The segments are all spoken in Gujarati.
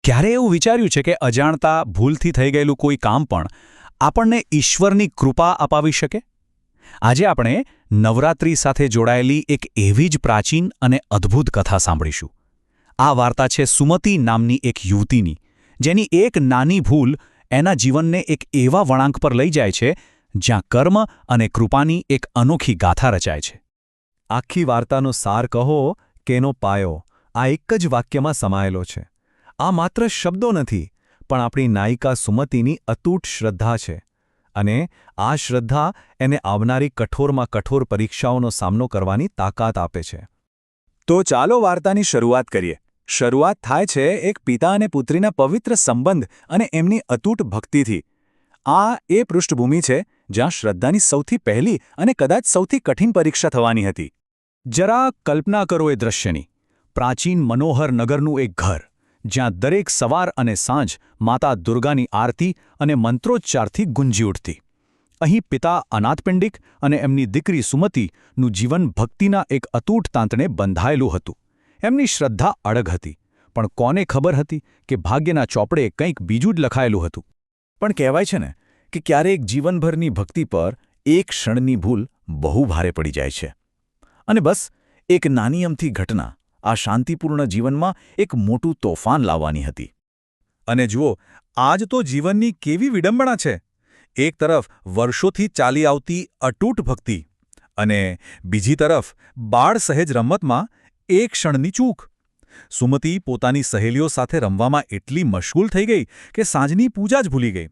ક્યારે એવું વિચાર્યું છે કે અજાણતા ભૂલથી થઈ ગયેલું કોઈ કામ પણ આપણને ઈશ્વરની કૃપા અપાવી શકે? આજે આપણે નવરાત્રિ સાથે જોડાયેલી એક એવી જ પ્રાચીન અને અદ્ભુત કથા સાંભળીશું. આ વાર્તા છે સુમતિ નામની એક યુવતીની, જેની એક નાની ભૂલ એના જીવનને એક એવા વળાંક પર લઈ જાય છે જ્યાં કર્મ અને કૃપાની એક અનોખી ગાથા રચાય છે. આખી વાર્તાનો સાર કહો કે એનો પાયો આ એક જ વાક્યમાં સમાયેલો છે. આ માત્ર શબ્દો નથી, પણ આપણી નાયિકા સુમતિની અતૂટ શ્રદ્ધા છે. અને આ શ્રદ્ધા એને આવનારી કઠોરમાં કઠોર પરીક્ષાઓનો સામનો કરવાની તાકાત આપે છે. તો ચાલો વાર્તાની શરૂઆત કરીએ. શરૂઆત થાય છે એક પિતા અને પુત્રીના પવિત્ર સંબંધ અને એમની અતૂટ ભક્તિથી. આ એ પૃષ્ઠભૂમિ છે જ્યાં શ્રદ્ધાની સૌથી પહેલી અને કદાચ સૌથી કઠિન પરીક્ષા થવાની હતી. જરા કલ્પના કરો એ દૃશ્યની. પ્રાચીન મનોહર નગરનું એક ઘર, જ્યાં દરેક સવાર અને સાંજ માતા દુર્ગાની આરતી અને મંત્રોચ્ચારથી ગુંજી ઉઠતી. અહીં પિતા અનાથપિંડિક અને એમની દીકરી સુમતિનું જીવન ભક્તિના એક અતૂટ તાંતણે બંધાયેલું હતું. એમની શ્રદ્ધા અડગ હતી, પણ કોને ખબર હતી કે ભાગ્યના ચોપડે કંઈક બીજું જ લખાયેલું હતું. પણ કહેવાય છે ને કે ક્યારેક જીવનભરની ભક્તિ પર એક ક્ષણની ભૂલ બહુ ભારે પડી જાય છે. અને બસ એક નાની અમથી ઘટના આ શાંતિપૂર્ણ જીવનમાં એક મોટું તોફાન લાવવાની હતી. અને જુઓ, આજ તો જીવનની કેવી વિડંબણા છે. એક તરફ વર્ષોથી ચાલી આવતી અતૂટ ભક્તિ, અને બીજી તરફ બાળ સહેજ રમતમાં એક ક્ષણની ચૂક. સુમતિ પોતાની સહેલીઓ સાથે રમવામાં એટલી મશગુલ થઈ ગઈ કે સાંજની પૂજા જ ભૂલી ગઈ.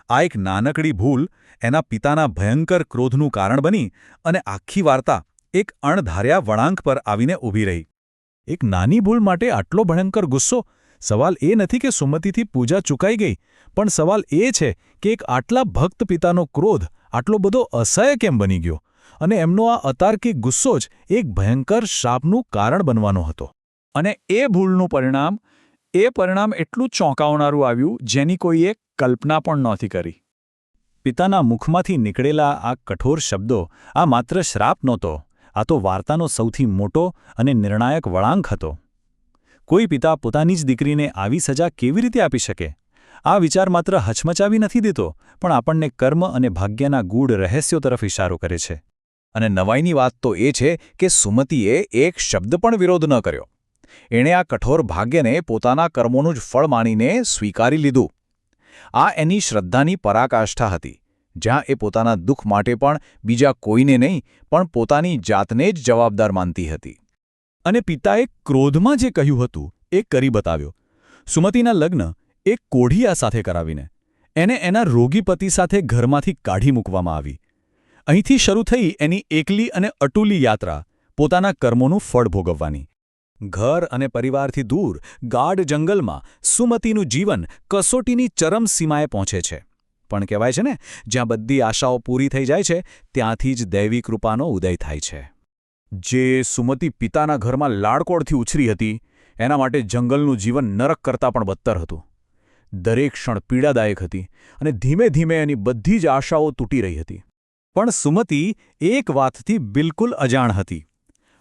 આ એક નાનકડી ભૂલ એના પિતાના ભયંકર ક્રોધનું કારણ બની અને આખી વાર્તા એક અણધાર્યા વળાંક પર આવીને ઊભી રહી. એક નાની ભૂલ માટે આટલો ભયંકર ગુસ્સો? સવાલ એ નથી કે સુમતિથી પૂજા ચૂકાઈ ગઈ, પણ સવાલ એ છે કે એક આટલા ભક્ત પિતાનો ક્રોધ આટલો બધો અસહ્ય કેમ બની ગયો? અને એમનો આ અતાર્કિક ગુસ્સો જ એક ભયંકર શાપનું કારણ બનવાનો હતો. અને એ ભૂલનું પરિણામ એટલું ચોંકાવનારું આવ્યું જેની કોઈએ કલ્પના પણ નહોતી કરી. પિતાના મુખમાંથી નીકળેલા આ કઠોર શબ્દો આ માત્ર શ્રાપ નહોતો, આ તો વાર્તાનો સૌથી મોટો અને નિર્ણાયક વળાંક હતો. કોઈ પિતા પોતાની જ દીકરીને આવી સજા કેવી રીતે આપી શકે? આ વિચાર માત્ર હચમચાવી નથી દેતો, પણ આપણને કર્મ અને ભાગ્યના ગૂઢ રહસ્યો તરફ ઇશારો કરે છે. અને નવાઈની વાત તો એ છે કે સુમતિએ એક શબ્દ પણ વિરોધ ન કર્યો. એણે આ કઠોર ભાગ્યને પોતાના કર્મોનું જ ફળ માનીને સ્વીકારી લીધું. આ એની શ્રદ્ધાની પરાકાષ્ઠા હતી, જ્યાં એ પોતાના દુઃખ માટે પણ બીજા કોઈને નહીં, પણ પોતાની જાતને જ જવાબદાર માનતી હતી. અને પિતાએ ક્રોધમાં જે કહ્યું હતું એ કરી બતાવ્યો. સુમતિના લગ્ન એક કોઢિયા સાથે કરાવીને એને એના રોગી પતિ સાથે ઘરમાંથી કાઢી મૂકવામાં આવી. અહીંથી શરૂ થઈ એની એકલી અને અટૂલી યાત્રા, પોતાના કર્મોનું ફળ ભોગવવાની. ઘર અને પરિવારથી દૂર ગાઢ જંગલમાં સુમતિનું જીવન કસોટીની ચરમસીમાએ પહોંચે છે. પણ કહેવાય છે ને, જ્યાં બધી આશાઓ પૂરી થઈ જાય છે ત્યાંથી જ દૈવી કૃપાનો ઉદય થાય છે. જે સુમતિ પિતાના ઘરમાં લાડકોડથી ઉછરી હતી, એના માટે જંગલનું જીવન નરક કરતાં પણ બદતર હતું. દરેક ક્ષણ પીડાદાયક હતી અને ધીમે ધીમે એની બધી જ આશાઓ તૂટી રહી હતી. પણ સુમતિ એક વાતથી બિલકુલ અજાણ હતી.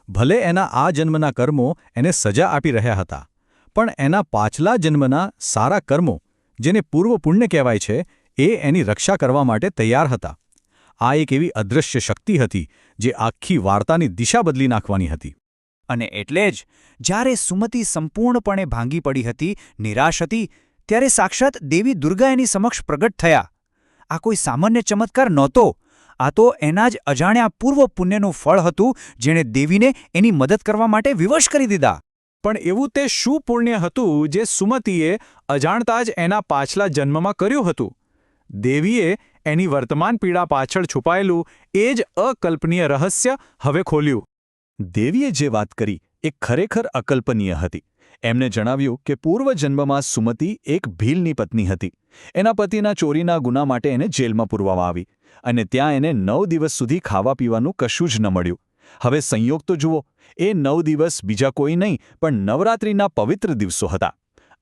ભલે એના આ જન્મના કર્મો એને સજા આપી રહ્યા હતા, પણ એના પાછલા જન્મના સારા કર્મો, જેને પૂર્વ પુણ્ય કહેવાય છે, એ એની રક્ષા કરવા માટે તૈયાર હતા. આ એક એવી અદૃશ્ય શક્તિ હતી જે આખી વાર્તાની દિશા બદલી નાખવાની હતી. અને એટલે જ જ્યારે સુમતિ સંપૂર્ણપણે ભાંગી પડી હતી, નિરાશ હતી, ત્યારે સાક્ષાત દેવી દુર્ગા એની સમક્ષ પ્રગટ થયા. આ કોઈ સામાન્ય ચમત્કાર નહોતો. આ તો એના જ અજાણ્યા પૂર્વ પુણ્યનું ફળ હતું, જેણે દેવીને એની મદદ કરવા માટે વિવશ કરી દીધા. પણ એવું તે શું પુણ્ય હતું જે સુમતિએ અજાણતા જ એના પાછલા જન્મમાં કર્યું હતું? દેવીએ એની વર્તમાન પીડા પાછળ છુપાયેલું એ જ અકલ્પનીય રહસ્ય હવે ખોલ્યું. દેવીએ જે વાત કરી એ ખરેખર અકલ્પનીય હતી. એમને જણાવ્યું કે પૂર્વજન્મમાં સુમતિ એક ભીલની પત્ની હતી. એના પતિના ચોરીના ગુના માટે એને જેલમાં પૂરવામાં આવી, અને ત્યાં એને 9 દિવસ સુધી ખાવા પીવાનું કશું જ ન મળ્યું. હવે સંયોગ તો જુઓ, એ 9 દિવસ બીજા કોઈ નહીં પણ નવરાત્રિના પવિત્ર દિવસો હતા.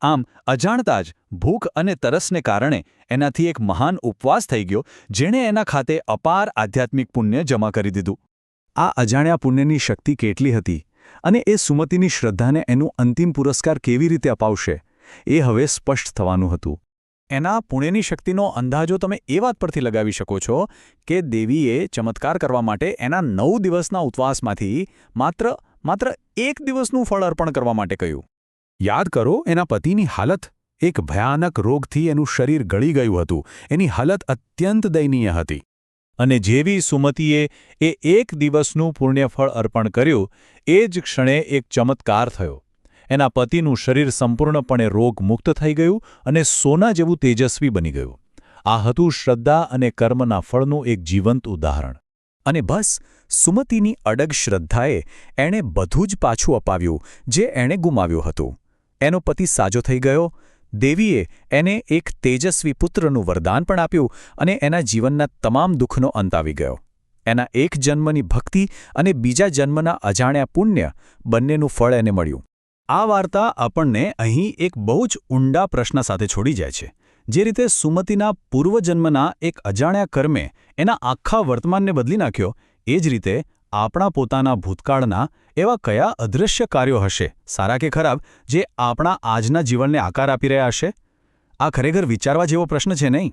આમ અજાણતા જ ભૂખ અને તરસને કારણે એનાથી એક મહાન ઉપવાસ થઈ ગયો, જેણે એના ખાતે અપાર આધ્યાત્મિક પુણ્ય જમા કરી દીધું. આ અજાણ્યા પુણ્યની શક્તિ કેટલી હતી, અને એ સુમતિની શ્રદ્ધાને એનું અંતિમ પુરસ્કાર કેવી રીતે અપાવશે, એ હવે સ્પષ્ટ થવાનું હતું. એના પુણ્યની શક્તિનો અંદાજો તમે એ વાત પરથી લગાવી શકો છો કે દેવીએ ચમત્કાર કરવા માટે એના 9 દિવસના ઉપવાસમાંથી માત્ર 1 દિવસનું ફળ અર્પણ કરવા માટે કહ્યું. યાદ કરો એના પતિની હાલત. એક ભયાનક રોગથી એનું શરીર ગળી ગયું હતું. એની હાલત અત્યંત દયનીય હતી. અને જેવી સુમતીએ એ 1 દિવસનું પુણ્યફળ અર્પણ કર્યું એ જ ક્ષણે એક ચમત્કાર થયો. એના પતિનું શરીર સંપૂર્ણપણે રોગમુક્ત થઈ ગયું અને સોના જેવું તેજસ્વી બની ગયું. આ હતું શ્રદ્ધા અને કર્મના ફળનું એક જીવંત ઉદાહરણ. અને બસ સુમતીની અડગ શ્રદ્ધાએ એણે બધું જ પાછું અપાવ્યું જે એણે ગુમાવ્યું હતું. એનો પતિ સાજો થઈ ગયો. દેવીએ એને એક તેજસ્વી પુત્રનું વરદાન પણ આપ્યું અને એના જીવનના તમામ દુઃખનો અંત આવી ગયો. એના એક જન્મની ભક્તિ અને બીજા જન્મના અજાણ્યા પુણ્ય બંનેનું ફળ એને મળ્યું. આ વાર્તા આપણને અહીં એક બહુ જ ઊંડા પ્રશ્ન સાથે છોડી જાય છે. જે રીતે સુમતીના પૂર્વજન્મના એક અજાણ્યા કર્મે એના આખા વર્તમાનને બદલી નાખ્યો, એ જ રીતે આપણા પોતાના ભૂતકાળના એવા કયા અદૃશ્ય કાર્યો હશે, સારા કે ખરાબ, જે આપણા આજના જીવનને આકાર આપી રહ્યા હશે? આ ખરેખર વિચારવા જેવો પ્રશ્ન છે નહીં?